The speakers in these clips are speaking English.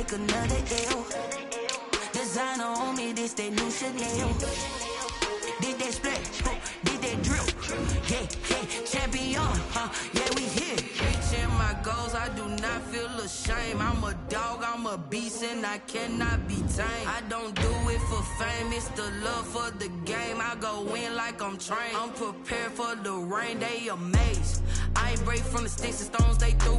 take another L. Designer on me, this that new Chanel. Did that split, did that drip. Yeah, champion, yeah, we here. Reaching my goals, I do not feel ashamed. I'm a dog, I'm a beast, and I cannot be tamed. I don't do it for fame, it's the love for the game. I go in like I'm trained. I'm prepared for the rain, they amazed. I ain't break from the sticks and stones they threw.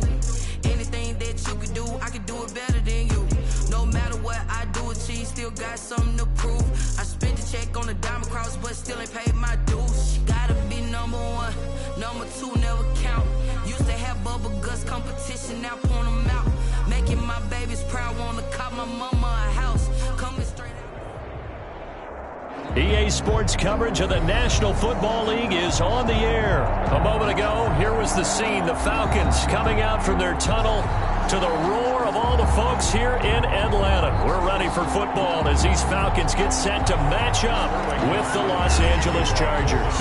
Anything that you can do, I can do it better than you. No matter what I do, achieve, still got something to prove. I spent the check on the diamond cross, but still ain't paid my dues. Gotta be number one, number two never count. Used to have bubble guts competition, now point them out. Making my babies proud, wanna cop my mama a house. Coming straight out. EA Sports coverage of the National Football League is on the air. A moment ago, here was the scene. The Falcons coming out from their tunnel to the roar of all the folks here in Atlanta. We're ready for football as these Falcons get set to match up with the Los Angeles Chargers.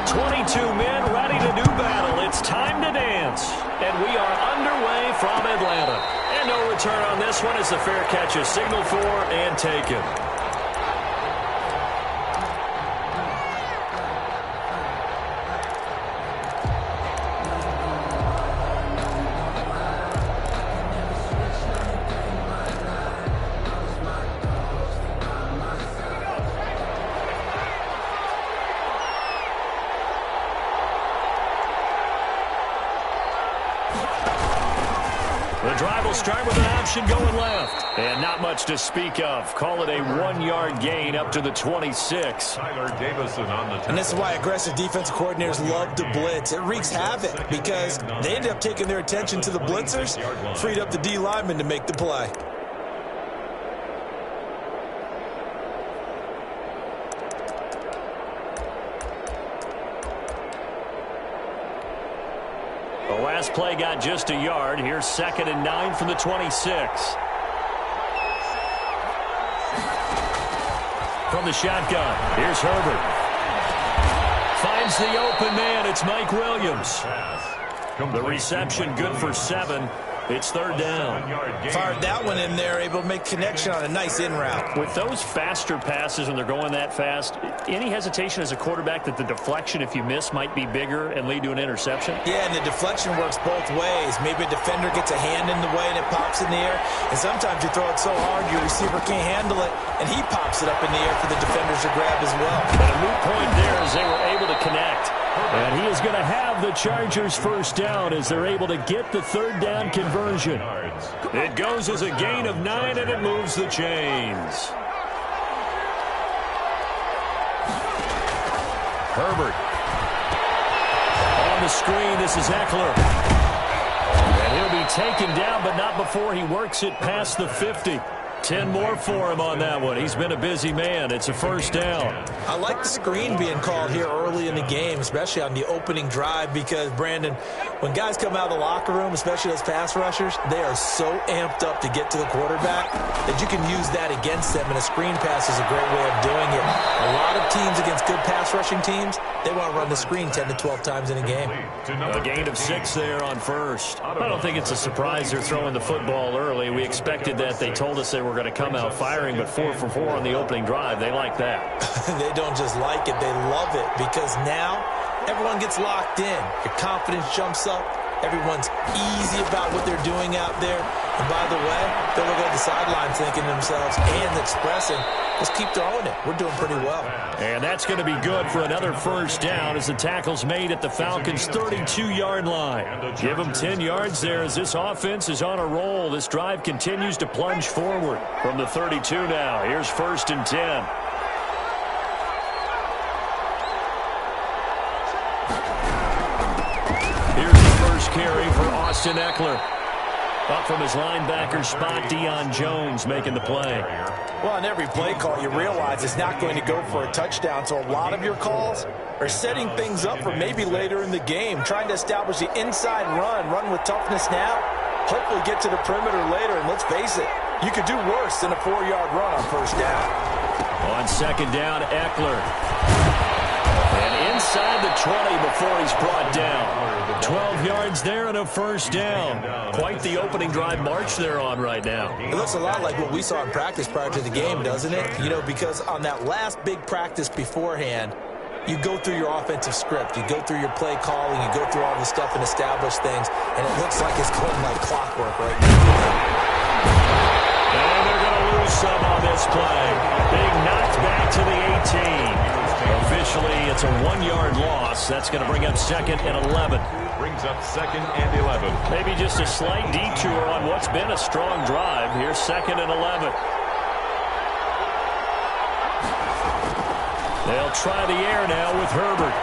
22 men ready to do battle. It's time to dance. And we are underway from Atlanta. And no return on this one as the fair catch is signaled for and taken. Start with an option going left. And not much to speak of. Call it a 1-yard gain up to the 26. Tyler Davison on the tackle. And this is why aggressive defensive coordinators love to blitz. It wreaks havoc because they end up taking their attention to the blitzers, freed up the D lineman to make the play. The last play got just a yard. Here's 2nd and 9 from the 26. From the shotgun, here's Herbert. Finds the open man. It's Mike Williams. The reception good for 7. It's 3rd down. Fired that one in there, able to make connection on a nice in route. With those faster passes when they're going that fast, any hesitation as a quarterback that the deflection, if you miss, might be bigger and lead to an interception? Yeah, and the deflection works both ways. Maybe a defender gets a hand in the way and it pops in the air. And sometimes you throw it so hard your receiver can't handle it, and he pops it up in the air for the defenders to grab as well. But a moot point there as they were able to connect. And he is going to have the Chargers first down as they're able to get the 3rd down conversion. It goes as a gain of 9, and it moves the chains. Herbert. On the screen, this is Eckler. And he'll be taken down, but not before he works it past the 50. 10 more for him on that one. He's been a busy man. It's a 1st down. I like the screen being called here early in the game, especially on the opening drive, because, Brandon, when guys come out of the locker room, especially those pass rushers, they are so amped up to get to the quarterback that you can use that against them, and a screen pass is a great way of doing it. A lot of teams against good pass rushing teams, they want to run the screen 10 to 12 times in a game. A gain of 6 there on 1st. I don't think it's a surprise they're throwing the football early. We expected that. They told us they were going to come out firing, but 4 for 4 on the opening drive. They like that. They don't just like it, they love it, because now everyone gets locked in. Your confidence jumps up. Everyone's easy about what they're doing out there. And by the way, they're looking at the sidelines thinking to themselves and expressing, let's keep throwing it. We're doing pretty well. And that's going to be good for another 1st down as the tackle's made at the Falcons' 32-yard line. Give them 10 yards there as this offense is on a roll. This drive continues to plunge forward from the 32 now. Here's 1st and 10. Here's the first carry for Austin Eckler. Up from his linebacker spot, Deion Jones making the play. Well, on every play call, you realize it's not going to go for a touchdown, so a lot of your calls are setting things up for maybe later in the game, trying to establish the inside run with toughness now, hopefully get to the perimeter later, and let's face it, you could do worse than a 4-yard run on 1st down. On 2nd down, Eckler. And inside the 20 before he's brought down. 12 yards there and a first down. Quite the opening drive march they're on right now. It looks a lot like what we saw in practice prior to the game, doesn't it? You know, because on that last big practice beforehand, you go through your offensive script. You go through your play calling. You go through all the stuff and establish things. And it looks like it's going like clockwork right now. And they're going to lose some on this play. Being knocked back to the 18. Officially, it's a 1-yard loss. That's going to bring up second and 11. Brings up second and 11. Maybe just a slight detour on what's been a strong drive. Here's second and 11. They'll try the air now with Herbert.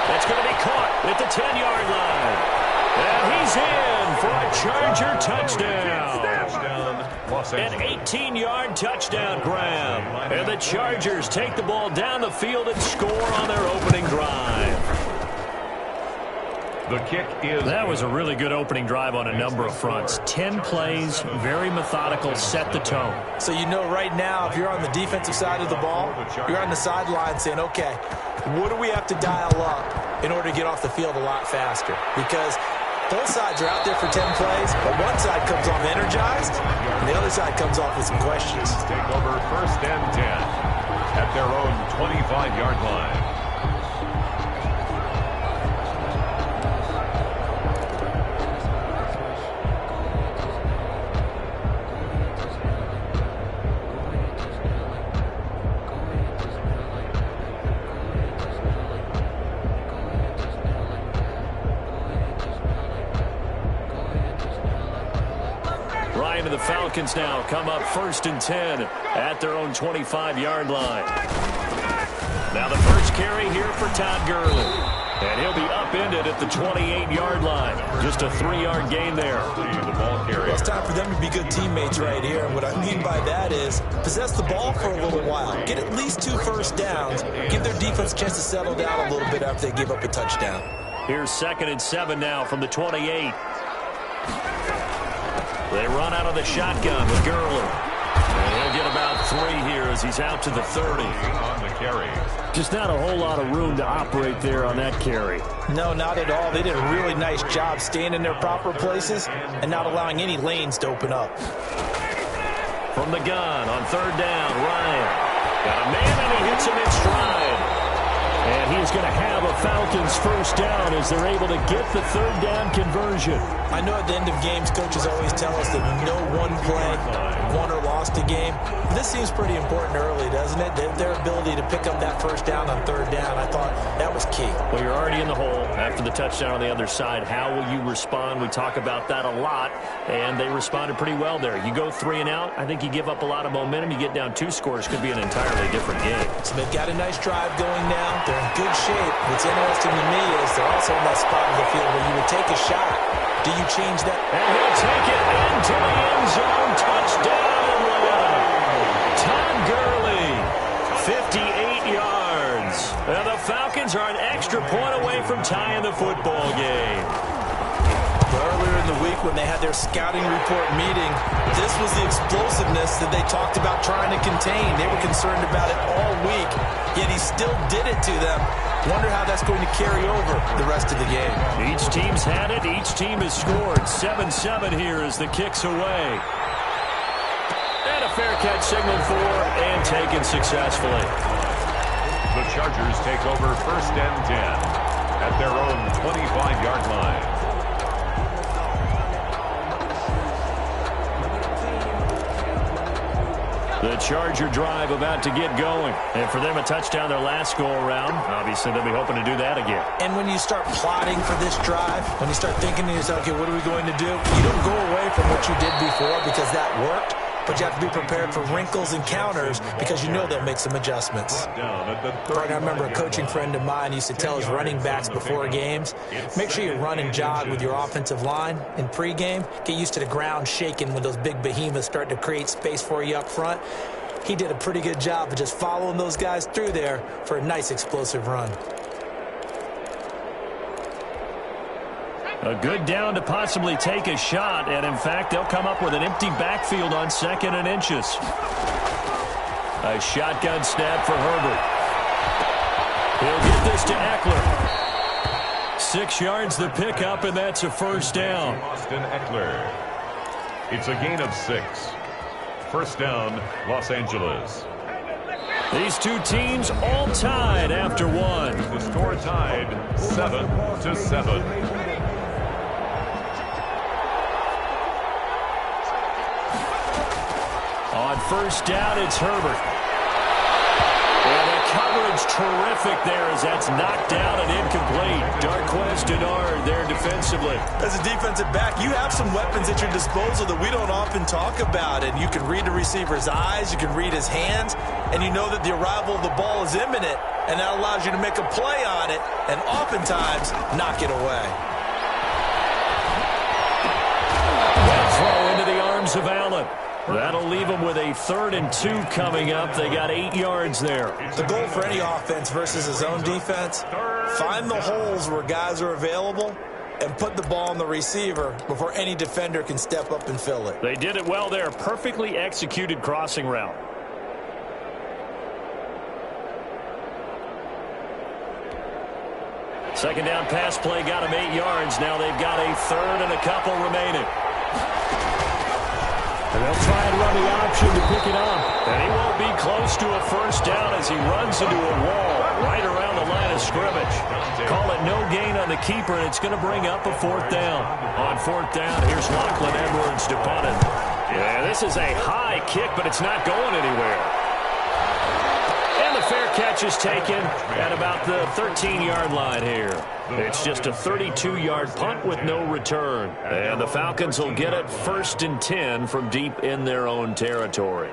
That's going to be caught at the 10-yard line. And he's in for a Charger touchdown. An 18-yard touchdown grab. And the Chargers take the ball down the field and score on their opening drive. The kick is... That was a really good opening drive on a number of fronts. 10 plays, very methodical, set the tone. So you know right now, if you're on the defensive side of the ball, you're on the sideline saying, okay, what do we have to dial up in order to get off the field a lot faster? Because both sides are out there for 10 plays, but one side comes off energized, and the other side comes off with some questions. Take over first and 10 at their own 25-yard line. The Falcons now come up first and 10 at their own 25-yard line. Now the first carry here for Todd Gurley. And he'll be upended at the 28-yard line. Just a 3-yard gain there. Well, it's time for them to be good teammates right here. And what I mean by that is possess the ball for a little while. Get at least 2 first downs. Give their defense a chance to settle down a little bit after they give up a touchdown. Here's second and 7 now from the 28. They run out of the shotgun with Gurley. And he'll get about 3 here as he's out to the 30. On the carry. Just not a whole lot of room to operate there on that carry. No, not at all. They did a really nice job staying in their proper places and not allowing any lanes to open up. From the gun on third down, Ryan. Got a man and he hits him in stride. And he's going to have a Falcons first down as they're able to get the third down conversion. I know at the end of games, coaches always tell us that no one play won or lost a game. This seems pretty important early, doesn't it? Their ability to pick up that first down on third down, I thought that was key. Well, you're already in the hole after the touchdown on the other side. How will you respond? We talk about that a lot, and they responded pretty well there. You go 3 and out, I think you give up a lot of momentum. You get down 2 scores, could be an entirely different game. So they've got a nice drive going now. They're in good shape. What's interesting to me is they're also in that spot of the field where you would take a shot. Do you change that? And he'll take it into the end zone. Touchdown. Todd Gurley, 58 yards. And the Falcons are an extra point away from tying the football game. Earlier in the week when they had their scouting report meeting, this was the explosiveness that they talked about trying to contain. They were concerned about it all week, yet he still did it to them. Wonder how that's going to carry over the rest of the game. Each team's had it. Each team has scored. 7-7 here as the kick's away. And a fair catch signaled for and taken successfully. The Chargers take over first and 10 at their own 25-yard line. The Charger drive about to get going. And for them, a touchdown their last go-around. Obviously, they'll be hoping to do that again. And when you start plotting for this drive, when you start thinking to yourself, okay, what are we going to do? You don't go away from what you did before because that worked, but you have to be prepared for wrinkles and counters because you know they'll make some adjustments. I remember a coaching friend of mine used to tell his running backs before games, make sure you run and jog with your offensive line in pregame. Get used to the ground shaking when those big behemoths start to create space for you up front. He did a pretty good job of just following those guys through there for a nice explosive run. A good down to possibly take a shot, and in fact, they'll come up with an empty backfield on 2nd and inches. A shotgun snap for Herbert. He'll get this to Eckler. 6 yards the pickup, and that's a first down. Austin Eckler. It's a gain of 6. First down, Los Angeles. These two teams all tied after one. The score tied 7-7. On first down, it's Herbert. And the coverage terrific there as that's knocked down and incomplete. Darquez Denard there defensively. As a defensive back, you have some weapons at your disposal that we don't often talk about. And you can read the receiver's eyes, you can read his hands, and you know that the arrival of the ball is imminent, and that allows you to make a play on it and oftentimes knock it away. That throw into the arms of Allen. That'll leave them with a 3rd and 2 coming up. They got 8 yards there. The goal for any offense versus a zone defense, find the holes where guys are available and put the ball on the receiver before any defender can step up and fill it. They did it well there. Perfectly executed crossing route. Second down pass play got them 8 yards. Now they've got a 3rd and a couple remaining. And they'll try and run the option to pick it up. And he won't be close to a first down as he runs into a wall right around the line of scrimmage. Call it no gain on the keeper, and it's going to bring up a 4th down. On 4th down, here's Lachlan Edwards to punt it. Yeah, this is a high kick, but it's not going anywhere. And the fair catch is taken at about the 13-yard line here. It's just a 32-yard punt with no return. And the Falcons will get it 1st and 10 from deep in their own territory.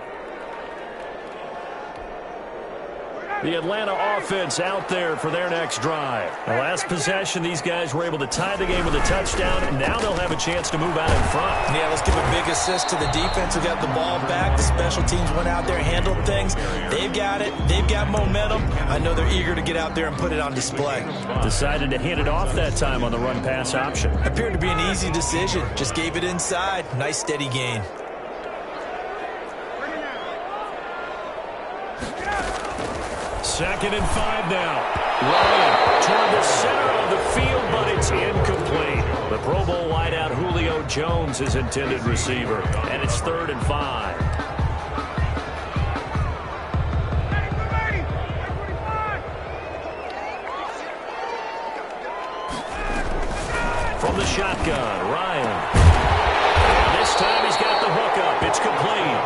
The Atlanta offense out there for their next drive. The last possession, these guys were able to tie the game with a touchdown, and now they'll have a chance to move out in front. Yeah, let's give a big assist to the defense who got the ball back. The special teams went out there, handled things. They've got it. They've got momentum. I know they're eager to get out there and put it on display. Decided to hand it off that time on the run-pass option. Appeared to be an easy decision. Just gave it inside. Nice, steady gain. Second and 5 now. Ryan toward the center of the field, but it's incomplete. The Pro Bowl wideout Julio Jones is intended receiver, and it's 3rd and 5. From the shotgun, Ryan. And this time he's got the hookup. It's complete.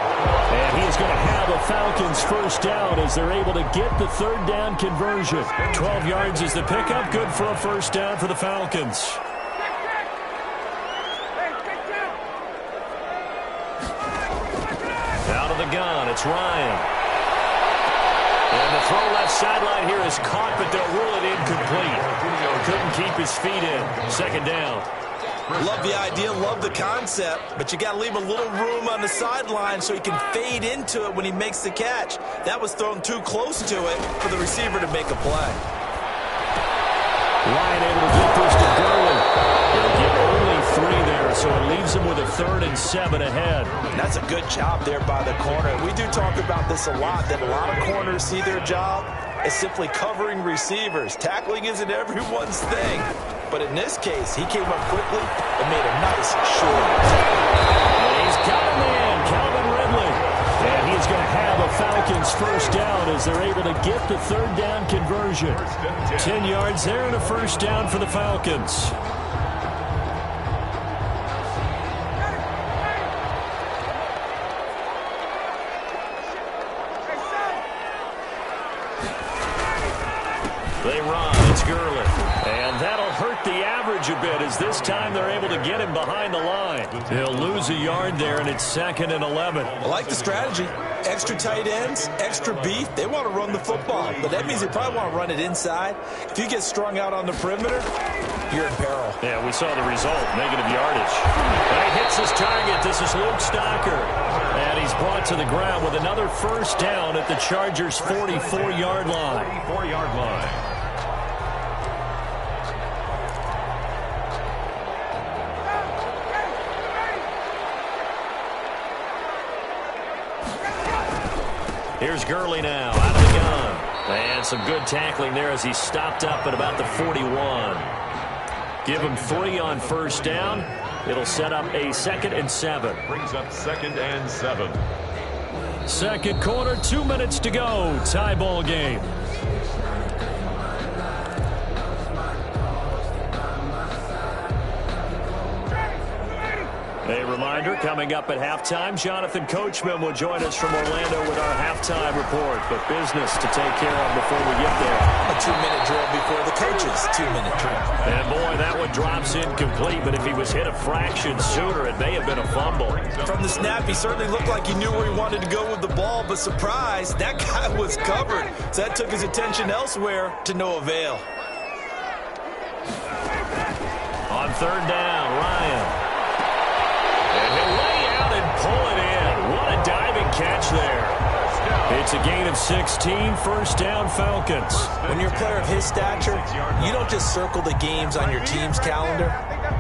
And he is going to have a Falcons first down as they're able to get the 3rd down conversion. 12 yards is the pickup. Good for a first down for the Falcons. Out of the gun, it's Ryan. And the throw left sideline here is caught, but they'll rule it incomplete. Couldn't keep his feet in. 2nd down. Love the idea, love the concept, but you got to leave a little room on the sideline so he can fade into it when he makes the catch. That was thrown too close to it for the receiver to make a play. Ryan able to get this to Gurley. He'll get only 3 there, so it leaves him with a 3rd and 7 ahead. That's a good job there by the corner. We do talk about this a lot, that a lot of corners see their job as simply covering receivers. Tackling isn't everyone's thing. But in this case, he came up quickly and made a nice short tackle. He's got a man, Calvin Ridley. And he's going to have a Falcons first down as they're able to get the 3rd down conversion. 10 yards there and a first down for the Falcons. They run. It's Gurley. And that'll hurt the average a bit as this time they're able to get him behind the line. He'll lose a yard there, and it's 2nd and 11. I like the strategy. Extra tight ends, extra beef. They want to run the football, but that means they probably want to run it inside. If you get strung out on the perimeter, you're in peril. Yeah, we saw the result, negative yardage. And he hits his target. This is Luke Stocker. And he's brought to the ground with another first down at the Chargers' 44-yard line. 44-yard line. Here's Gurley now, out of the gun. And some good tackling there as he stopped up at about the 41. Give him 3 on first down. It'll set up a 2nd and 7. Brings up 2nd and 7. Second quarter, 2 minutes to go. Tie ball game. A reminder, coming up at halftime, Jonathan Coachman will join us from Orlando with our halftime report. But business to take care of before we get there. A 2-minute drill before the coach's 2-minute drill. And boy, that one drops incomplete, but if he was hit a fraction sooner, it may have been a fumble. From the snap, he certainly looked like he knew where he wanted to go with the ball, but surprise, that guy was covered. So that took his attention elsewhere to no avail. On third down, Ryan. And he'll lay out and pull it in. What a diving catch there. It's a gain of 16, first down Falcons. When you're a player of his stature, you don't just circle the games on your team's calendar.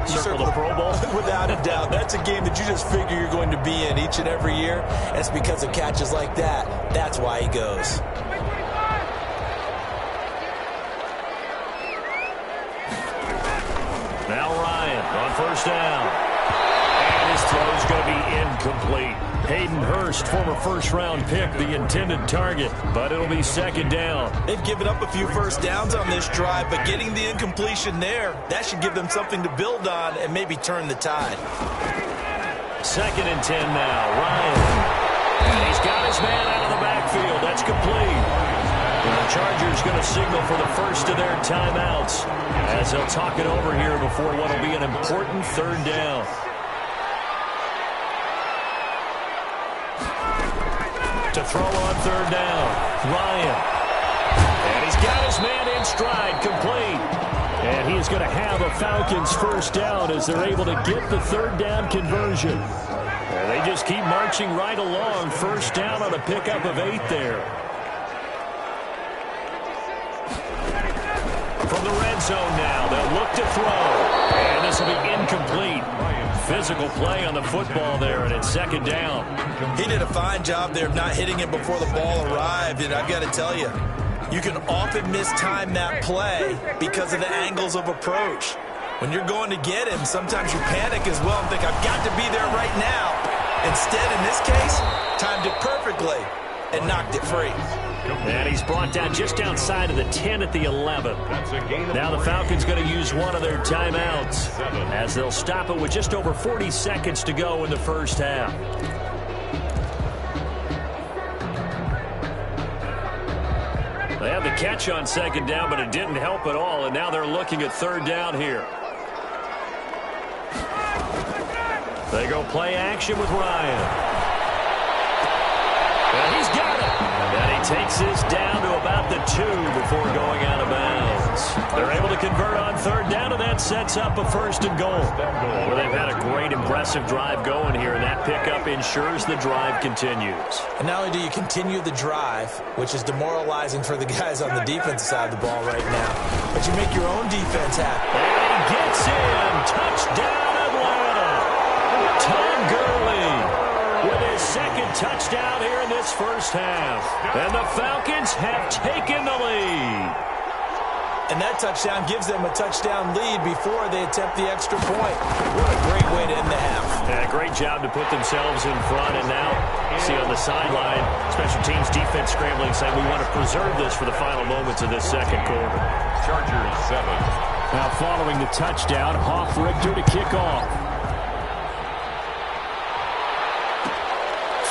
You circle the Pro Bowl? Without a doubt. That's a game that you just figure you're going to be in each and every year. And it's because of catches like that. That's why he goes. Now Ryan on first down. His throw's going to be incomplete. Hayden Hurst, former first-round pick, the intended target, but it'll be second down. They've given up a few first downs on this drive, but getting the incompletion there, that should give them something to build on and maybe turn the tide. 2nd and 10 now. Ryan. And he's got his man out of the backfield. That's complete. And the Chargers going to signal for the first of their timeouts as they'll talk it over here before what will be an important third down. To throw on third down, Ryan. And he's got his man in stride, complete. And he is going to have a Falcons first down as they're able to get the third down conversion. And they just keep marching right along. First down on a pickup of 8 there. From the red zone now, they'll look to throw. And this will be incomplete. Physical play on the football there, and it's second down. He did a fine job there of not hitting him before the ball arrived, and I've got to tell you, you can often mistime that play because of the angles of approach. When you're going to get him, sometimes you panic as well and think, I've got to be there right now. Instead, in this case, timed it perfectly and knocked it free. And he's brought down just outside of the 10 at the 11. Now the Falcons going to use one of their timeouts as they'll stop it with just over 40 seconds to go in the first half. They have the catch on second down, but it didn't help at all, and now they're looking at third down here. They go play action with Ryan. And he's got it. And he takes this down to about the 2 before going out of bounds. They're able to convert on third down, and that sets up a first and goal. Well, they've had a great, impressive drive going here, and that pickup ensures the drive continues. And not only do you continue the drive, which is demoralizing for the guys on the defensive side of the ball right now, but you make your own defense happy. And he gets in. Touchdown, Atlanta. Tom Gurley with his second touchdown here in this first half. And the Falcons have taken the lead. And that touchdown gives them a touchdown lead before they attempt the extra point. What a great way to end the half. Yeah, great job to put themselves in front. And now, see on the sideline, special teams defense scrambling, saying we want to preserve this for the final moments of this second quarter. Chargers 7. Now following the touchdown, Hoff-Richter to kick off.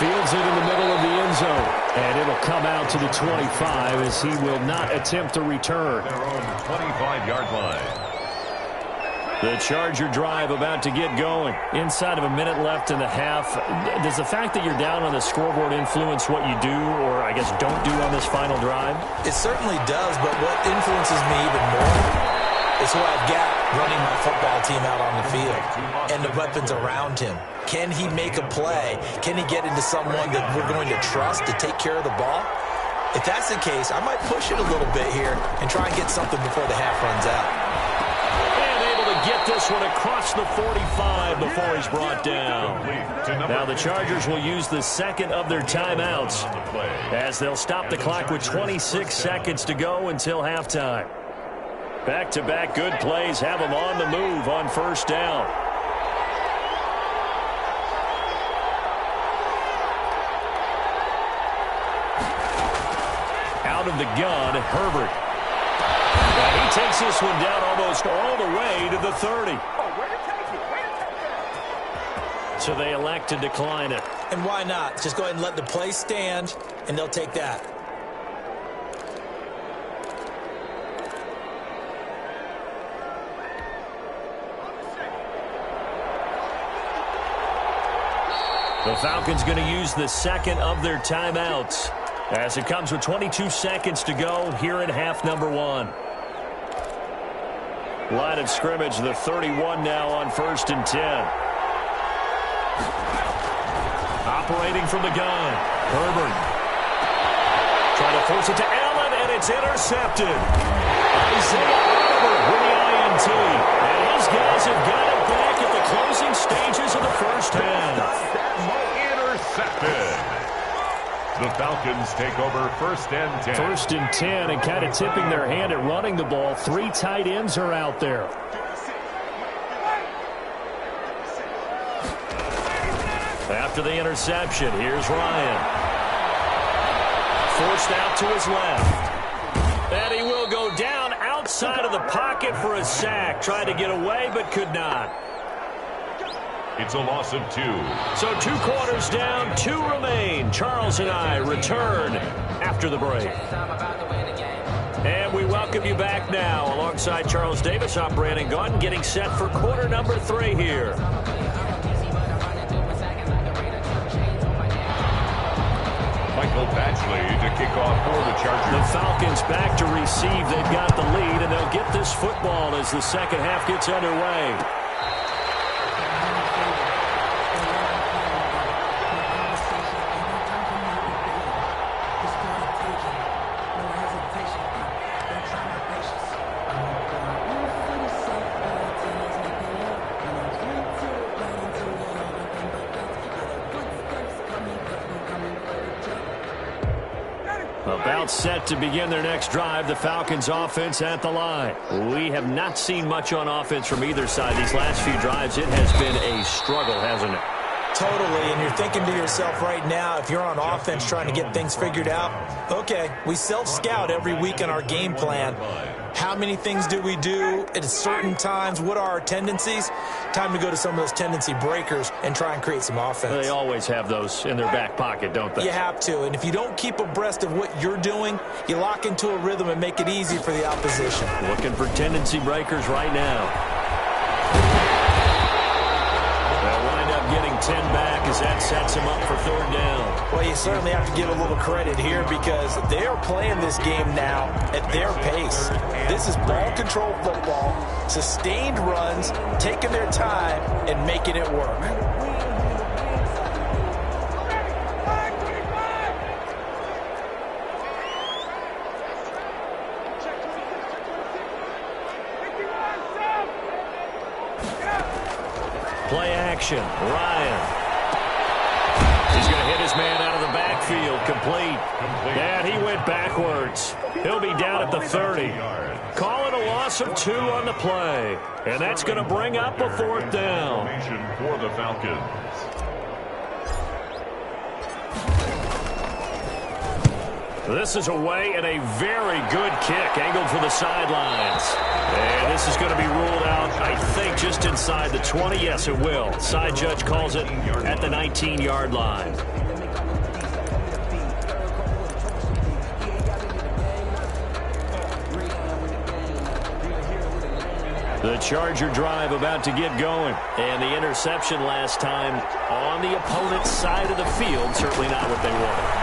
Fields it in the middle of the end zone. And it'll come out to the 25 as he will not attempt to return. Their own 25-yard line. The Charger drive about to get going. Inside of a minute left in the half. Does the fact that you're down on the scoreboard influence what you do, or I guess don't do on this final drive? It certainly does, but what influences me even more is who I've got running my football team out on the field and the weapons around him. Can he make a play? Can he get into someone that we're going to trust to take care of the ball? If that's the case, I might push it a little bit here and try and get something before the half runs out. And able to get this one across the 45 before he's brought down. Now the Chargers will use the second of their timeouts as they'll stop the clock with 26 seconds to go until halftime. Back-to-back good plays have them on the move on first down. Out of the gun, Herbert. And he takes this one down almost all the way to the 30. So they elect to decline it. And why not? Just go ahead and let the play stand, and they'll take that. The Falcons going to use the second of their timeouts as it comes with 22 seconds to go here in half number one. Line of scrimmage, the 31 now on 1st and 10. Operating from the gun, Herbert. Trying to force it to Allen, and it's intercepted. Isaiah Oliver with the INT. And his guys have got it back at the closing stages of the first half. Intercepted. The Falcons take over 1st and 10. 1st and 10, and kind of tipping their hand at running the ball. 3 tight ends are out there. After the interception, here's Ryan. Forced out to his left. And he will go down outside of the pocket for a sack. Tried to get away, but could not. It's a loss of 2. So 2 quarters down, 2 remain. Charles and I return after the break. And we welcome you back now. Alongside Charles Davis, I'm Brandon Gaudin, getting set for quarter number 3 here. Michael Badgley to kick off for the Chargers. The Falcons back to receive. They've got the lead, and they'll get this football as the second half gets underway. About set to begin their next drive, the Falcons offense at the line. We have not seen much on offense from either side these last few drives. It has been a struggle, hasn't it? Totally, and you're thinking to yourself right now, if you're on offense trying to get things figured out, okay, we self-scout every week on our game plan. How many things do we do at certain times? What are our tendencies? Time to go to some of those tendency breakers and try and create some offense. They always have those in their back pocket, don't they? You have to, and if you don't keep abreast of what you're doing, you lock into a rhythm and make it easy for the opposition. Looking for tendency breakers right now. They'll wind up getting 10 back as that sets them up for 3rd down. Well, you certainly have to give a little credit here because they are playing this game now at their pace. This is ball control football, sustained runs, taking their time, and making it work. Play action. Ryan. He's going to hit his man out of the backfield. Complete. And he went backwards. He'll be down at the 30. Call it a loss of 2 on the play. And that's going to bring up a 4th down. For the Falcons. This is away and a very good kick angled for the sidelines. And this is going to be ruled out, I think, just inside the 20. Yes, it will. Side judge calls it at the 19-yard line. The Charger drive about to get going. And the interception last time on the opponent's side of the field, certainly not what they wanted.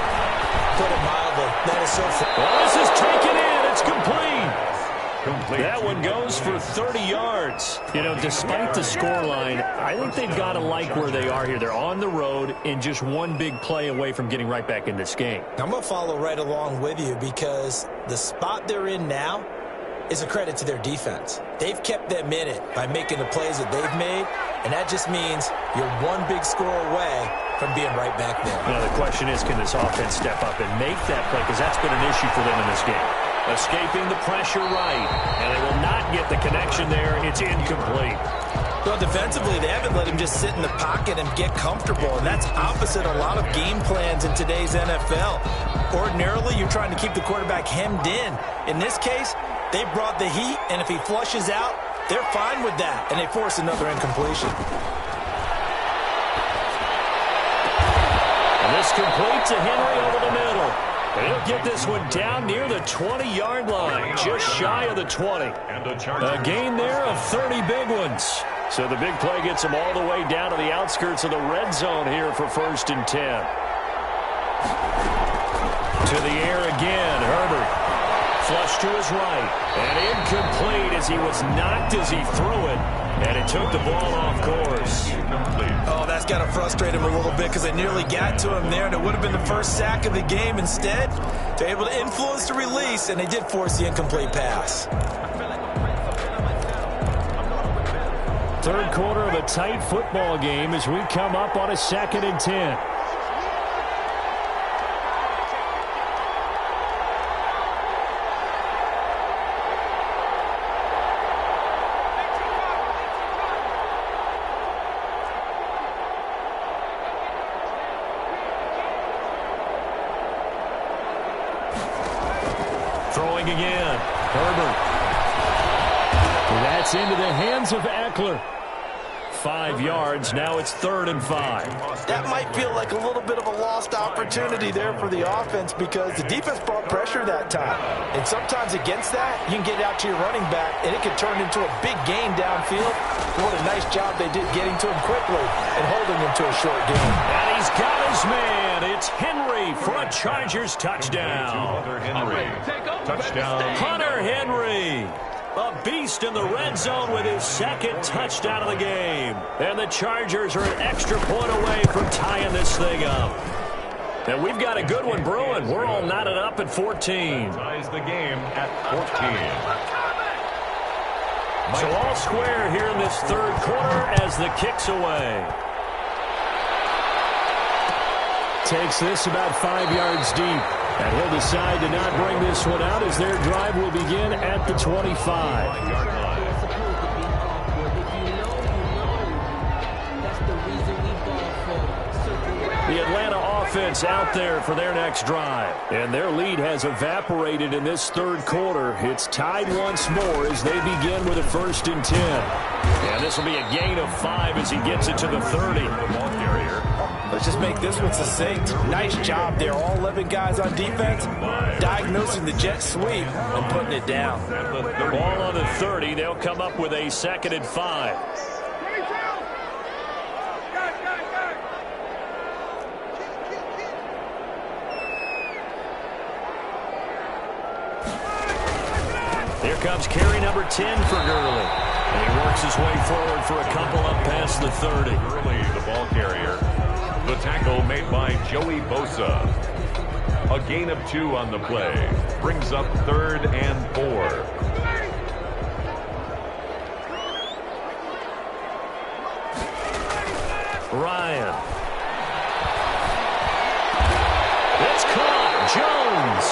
Put it mildly. That is so far. Well, this is taken in. It's complete. That one goes for 30 yards. You know, despite the scoreline, I think they've got to like where they are here. They're on the road and just one big play away from getting right back in this game. I'm going to follow right along with you because the spot they're in now, is a credit to their defense. They've kept them in it by making the plays that they've made, and that just means you're one big score away from being right back there. Well, the question is, can this offense step up and make that play? Because that's been an issue for them in this game. Escaping the pressure right, and they will not get the connection there. It's incomplete. Well, defensively, they haven't let him just sit in the pocket and get comfortable, and that's opposite a lot of game plans in today's NFL. Ordinarily, you're trying to keep the quarterback hemmed in. In this case, they brought the heat, and if he flushes out, they're fine with that, and they force another incompletion. And this completes to Henry over the middle. And he'll get this one down near the 20-yard line, just shy of the 20. A gain there of 30 big ones. So the big play gets him all the way down to the outskirts of the red zone here for 1st and 10. To the air again, Herbert. Flush to his right. And incomplete as he was knocked as he threw it. And it took the ball off course. Oh, that's got to frustrate him a little bit because they nearly got to him there, and it would have been the first sack of the game. Instead, they're able to influence the release, and they did force the incomplete pass. Third quarter of a tight football game as we come up on a 2nd and 10. Throwing again. Herbert. That's into the hands of Eckler. 5 yards. Now it's 3rd and 5. That might feel like a little bit of a lost opportunity there for the offense because the defense brought pressure that time. And sometimes against that, you can get out to your running back, and it can turn into a big gain downfield. What a nice job they did getting to him quickly and holding him to a short gain. And he's got his man. It's Henry for a Chargers touchdown. Hunter Henry. Touchdown. Hunter Henry. A beast in the red zone with his 2nd touchdown of the game. And the Chargers are an extra point away from tying this thing up. And we've got a good one brewing. We're all knotted up at 14. Ties the game at 14. So all square here in this 3rd quarter as the kick's away. Takes this about 5 yards deep. And he'll decide to not bring this one out as their drive will begin at the 25. The Atlanta offense out there for their next drive. And their lead has evaporated in this 3rd quarter. It's tied once more as they begin with a 1st and 10. And this will be a gain of 5 as he gets it to the 30. The ball carrier. Let's just make this one succinct. Nice job there. All 11 guys on defense diagnosing the jet sweep and putting it down. Ball on the 30. They'll come up with a 2nd and 5. Here comes carry number 10 for Gurley. And he works his way forward for a couple up past the 30. Gurley, the ball carrier. The tackle made by Joey Bosa. A gain of 2 on the play. Brings up 3rd and 4. Ryan. It's caught. Jones.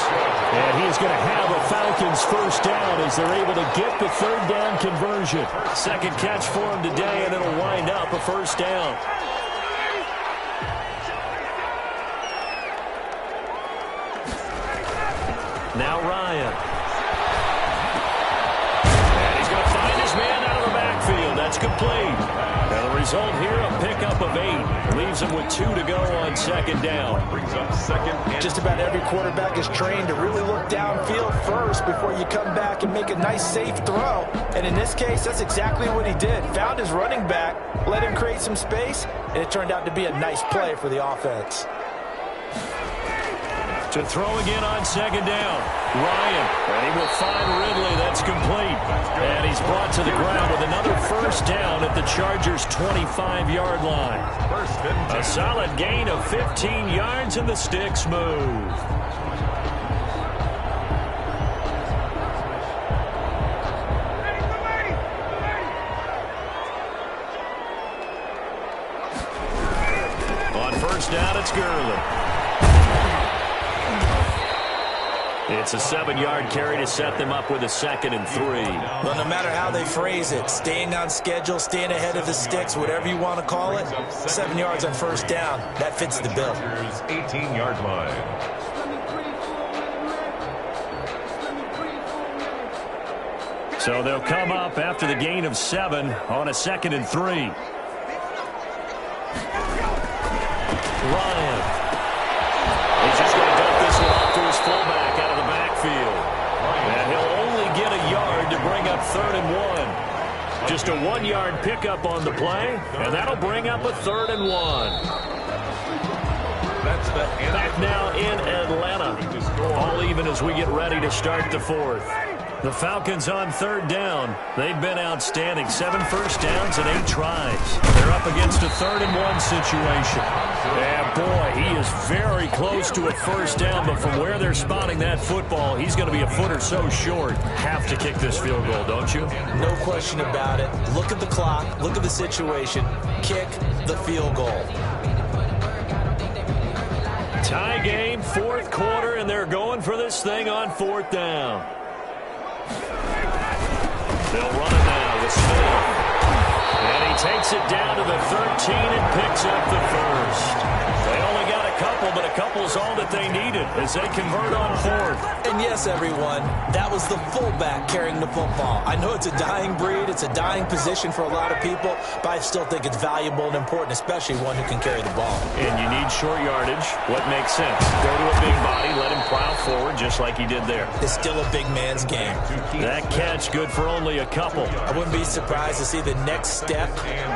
And he's going to have a Falcons 1st down as they're able to get the 3rd down conversion. 2nd catch for him today, and it'll wind up a 1st down. Now Ryan. And he's going to find his man out of the backfield. That's complete. Now the result here, a pickup of 8. Leaves him with 2 to go on 2nd down. Brings up 2nd and Just about every quarterback is trained to really look downfield first before you come back and make a nice, safe throw. And in this case, that's exactly what he did. Found his running back, let him create some space, and it turned out to be a nice play for the offense. To throw again on 2nd down. Ryan, and he will find Ridley. That's complete. And he's brought to the ground with another 1st down at the Chargers' 25-yard line. A solid gain of 15 yards, and the sticks move. First down, it's Gurley. It's a 7-yard carry to set them up with a 2nd and 3. Well, no matter how they phrase it, staying on schedule, staying ahead of the sticks, whatever you want to call it, 7 yards on first down, that fits the bill. 18-yard line. So they'll come up after the gain of 7 on a 2nd and 3. Ryan. He's just going to dump this one off to his fullback out of the backfield. And he'll only get a yard to bring up 3rd and 1. Just a 1-yard pickup on the play, and that'll bring up a 3rd and 1. That's the Back now in Atlanta. All even as we get ready to start the 4th. The Falcons on 3rd down. They've been outstanding. 7 first downs and 8 tries. They're up against a 3rd and 1 situation. Yeah, boy, he is very close to a first down, but from where they're spotting that football, he's going to be a foot or so short. Have to kick this field goal, don't you? No question about it. Look at the clock. Look at the situation. Kick the field goal. Tie game, 4th quarter, and they're going for this thing on 4th down. They'll run it now with Smith. And he takes it down to the 13 and picks up the first. They only got a couple, but a couple's all that they needed as they convert on 4th. And yes, everyone, that was the fullback carrying the football. I know it's a dying breed. It's a dying position for a lot of people, but I still think it's valuable and important, especially one who can carry the ball. And you need short yardage. What makes sense? Go to a big body, let him plow forward just like he did there. It's still a big man's game. That catch good for only a couple. I wouldn't be surprised to see the next step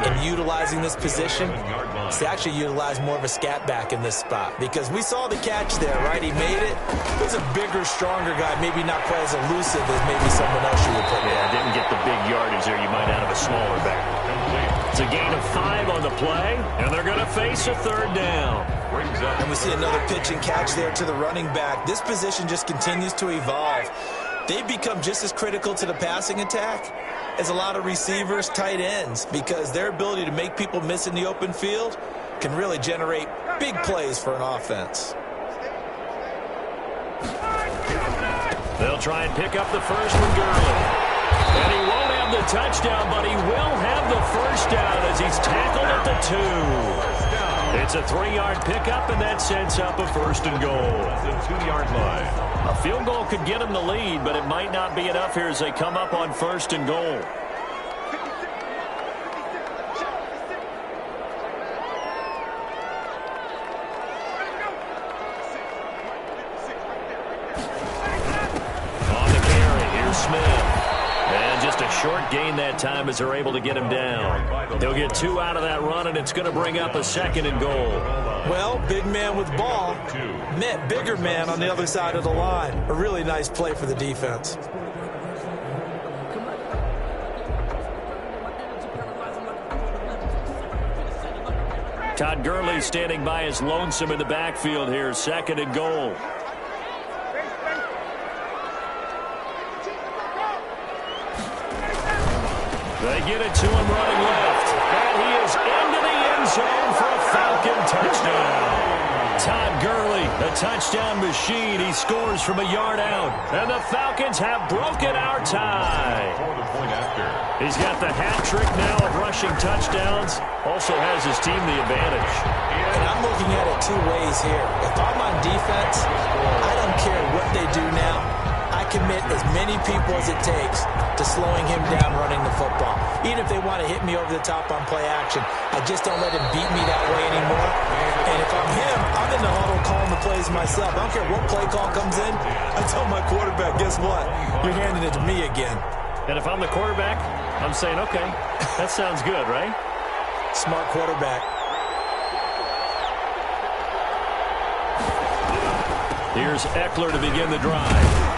in utilizing this position is to actually utilize more of a scat back in this spot, because we saw the catch there, right? He made it. He's a bigger, stronger guy, maybe not quite as elusive as maybe someone else you would put in. Yeah, didn't get the big yardage there you might out of a smaller back. It's a gain of 5 on the play, and they're going to face a 3rd down. And we see another pitch and catch there to the running back. This position just continues to evolve. They've become just as critical to the passing attack as a lot of receivers, tight ends, because their ability to make people miss in the open field can really generate big plays for an offense. They'll try and pick up the first from Gurley. And he won't have the touchdown, but he will have the first down as he's tackled at the 2. It's a 3-yard pickup, and that sets up a 1st and goal. That's a 2-yard line. A field goal could get him the lead, but it might not be enough here as they come up on 1st and goal. On the carry, here's Smith. And just a short gain that time as they're able to get him down. They'll get 2 out of that run, and it's going to bring up a 2nd and goal. Well, big man with ball met bigger man on the other side of the line. A really nice play for the defense. Todd Gurley standing by as lonesome in the backfield here. 2nd and goal. They get it to him running left. And he is into the end zone for a Falcon touchdown. Todd Gurley, a touchdown machine. He scores from a yard out. And the Falcons have broken our tie. He's got the hat trick now of rushing touchdowns. Also has his team the advantage. And I'm looking at it 2 ways here. If I'm on defense, I don't care what they do now. I commit as many people as it takes to slowing him down running the football. Even if they want to hit me over the top on play action, I just don't let him beat me that way anymore. And if I'm him, I'm in the huddle calling the plays myself. I don't care what play call comes in. I tell my quarterback, guess what? You're handing it to me again. And if I'm the quarterback, I'm saying, okay, that sounds good, right? Smart quarterback. Here's Eckler to begin the drive.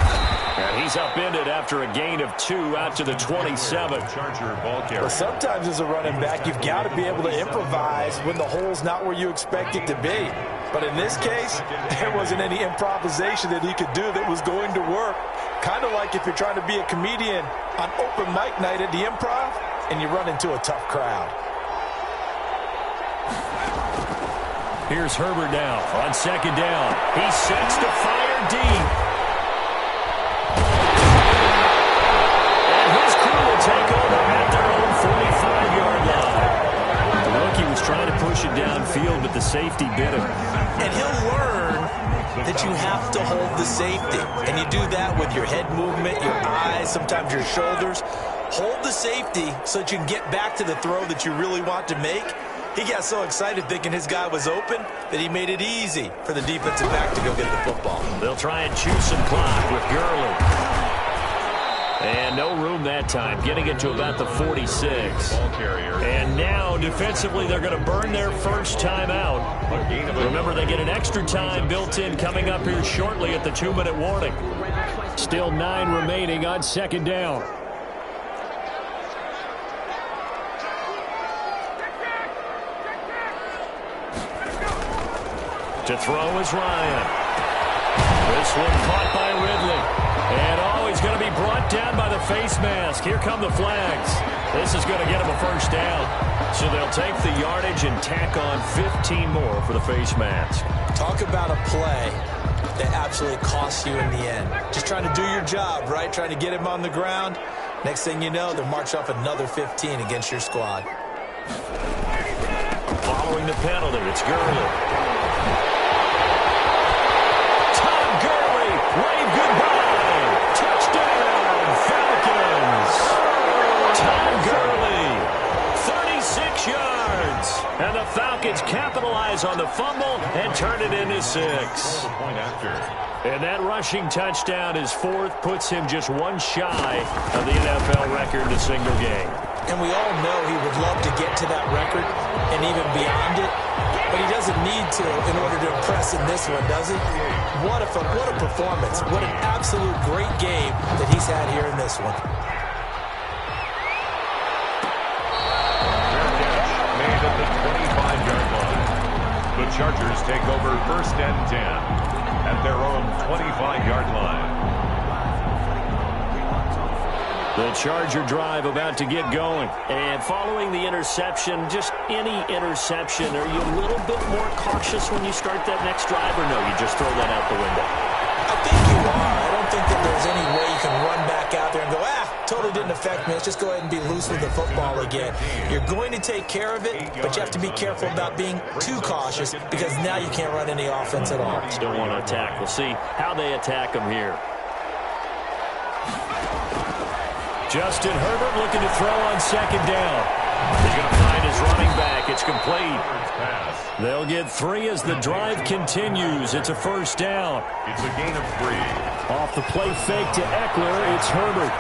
And he's upended after a gain of 2 out to the 27. Well, sometimes as a running back, you've got to be able to improvise when the hole's not where you expect it to be. But in this case, there wasn't any improvisation that he could do that was going to work. Kind of like if you're trying to be a comedian on open mic night at the Improv and you run into a tough crowd. Here's Herbert now on second down. He sets to fire deep. And his crew will take over at their own 45-yard line. The rookie was trying to push it downfield, but the safety bit him. And he'll learn that you have to hold the safety. And you do that with your head movement, your eyes, sometimes your shoulders. Hold the safety so that you can get back to the throw that you really want to make. He got so excited thinking his guy was open that he made it easy for the defensive back to go get the football. They'll try and chew some clock with Gurley. And no room that time, getting it to about the 46. And now, defensively, they're going to burn their first time out. Remember, they get an extra time built in coming up here shortly at the 2-minute warning. Still 9 remaining on second down. To throw is Ryan. This one caught by Ridley. And he's going to be brought down by the face mask. Here come the flags. This is going to get him a first down. So they'll take the yardage and tack on 15 more for the face mask. Talk about a play that absolutely costs you in the end. Just trying to do your job, right? Trying to get him on the ground. Next thing you know, they'll march off another 15 against your squad. Following the penalty, it's Gurley. Wave goodbye. Touchdown, Falcons. Tom Gurley, 36 yards. And the Falcons capitalize on the fumble and turn it into 6. And that rushing touchdown, his 4th, puts him just one shy of the NFL record in a single game. And we all know he would love to get to that record and even beyond it. But he doesn't need to in order to impress in this one, does he? What a performance. What an absolute great game that he's had here in this one. Made at the 25-yard line. The Chargers take over 1st and 10 at their own 25-yard line. The Charger drive about to get going. And following the interception, just any interception, are you a little bit more cautious when you start that next drive, or no, you just throw that out the window? I think you are. I don't think that there's any way you can run back out there and go, totally didn't affect me. Let's just go ahead and be loose with the football again. You're going to take care of it, but you have to be careful about being too cautious because now you can't run any offense at all. Still want to attack. We'll see how they attack them here. Justin Herbert looking to throw on second down. He's going to find his running back. It's complete. They'll get 3 as the drive continues. It's a first down. It's a gain of 3. Off the play fake to Eckler, it's Herbert.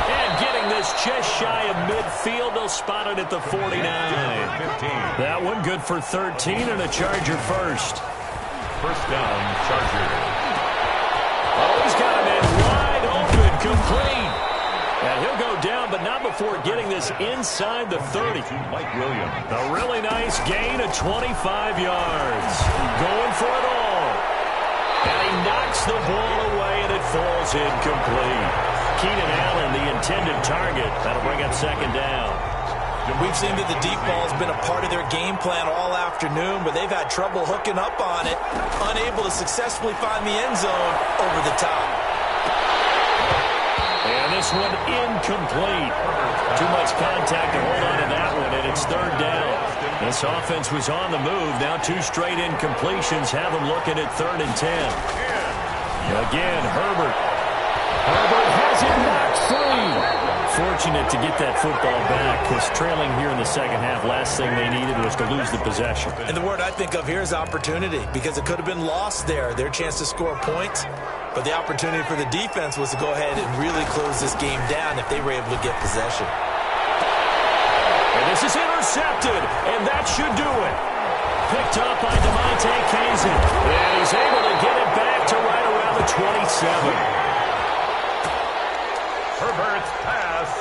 And getting this just shy of midfield, they'll spot it at the 49. That one good for 13 and a Charger first. First down, Charger. Oh, he's got him in wide open, complete. And he'll go down, but not before getting this inside the 30. Mike Williams. A really nice gain of 25 yards. Going for it all. And he knocks the ball away, and it falls incomplete. Keenan Allen, the intended target. That'll bring up second down. We've seen that the deep ball has been a part of their game plan all afternoon, but they've had trouble hooking up on it, unable to successfully find the end zone over the top. And this one incomplete. Too much contact to hold on to that one, and it's third down. This offense was on the move. Now 2 straight incompletions have them looking at 3rd and 10. Again, Herbert. Herbert has it knocked free. Fortunate to get that football back because trailing here in the second half, last thing they needed was to lose the possession. And the word I think of here is opportunity because it could have been lost there. Their chance to score points. But the opportunity for the defense was to go ahead and really close this game down if they were able to get possession. And this is intercepted, and that should do it. Picked up by DeMonte Kazin. And he's able to get it back to right around the 27. Herbert's pass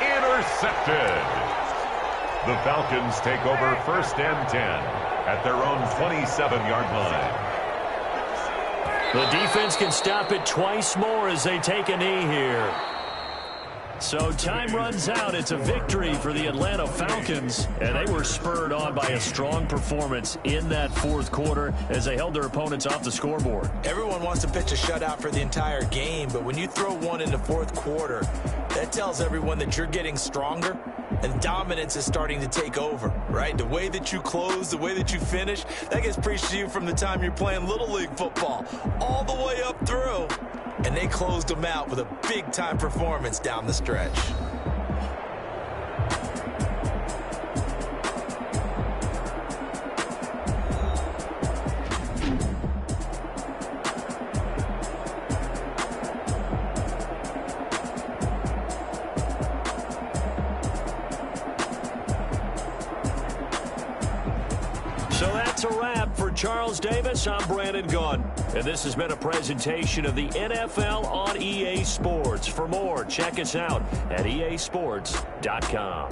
intercepted. The Falcons take over 1st and 10 at their own 27-yard line. The defense can stop it twice more as they take a knee here. So time runs out. It's a victory for the Atlanta Falcons, and they were spurred on by a strong performance in that fourth quarter as they held their opponents off the scoreboard. Everyone wants to pitch a shutout for the entire game, but when you throw one in the fourth quarter, that tells everyone that you're getting stronger and dominance is starting to take over, right? The way that you close, the way that you finish, that gets preached to you from the time you're playing Little League football all the way up through. And they closed them out with a big-time performance down the stretch. So that's a wrap for Charles Davis. I'm Brandon Gaudin, and this has been a presentation of the NFL on EA Sports. For more, check us out at easports.com.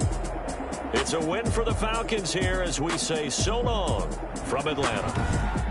It's a win for the Falcons here as we say so long from Atlanta.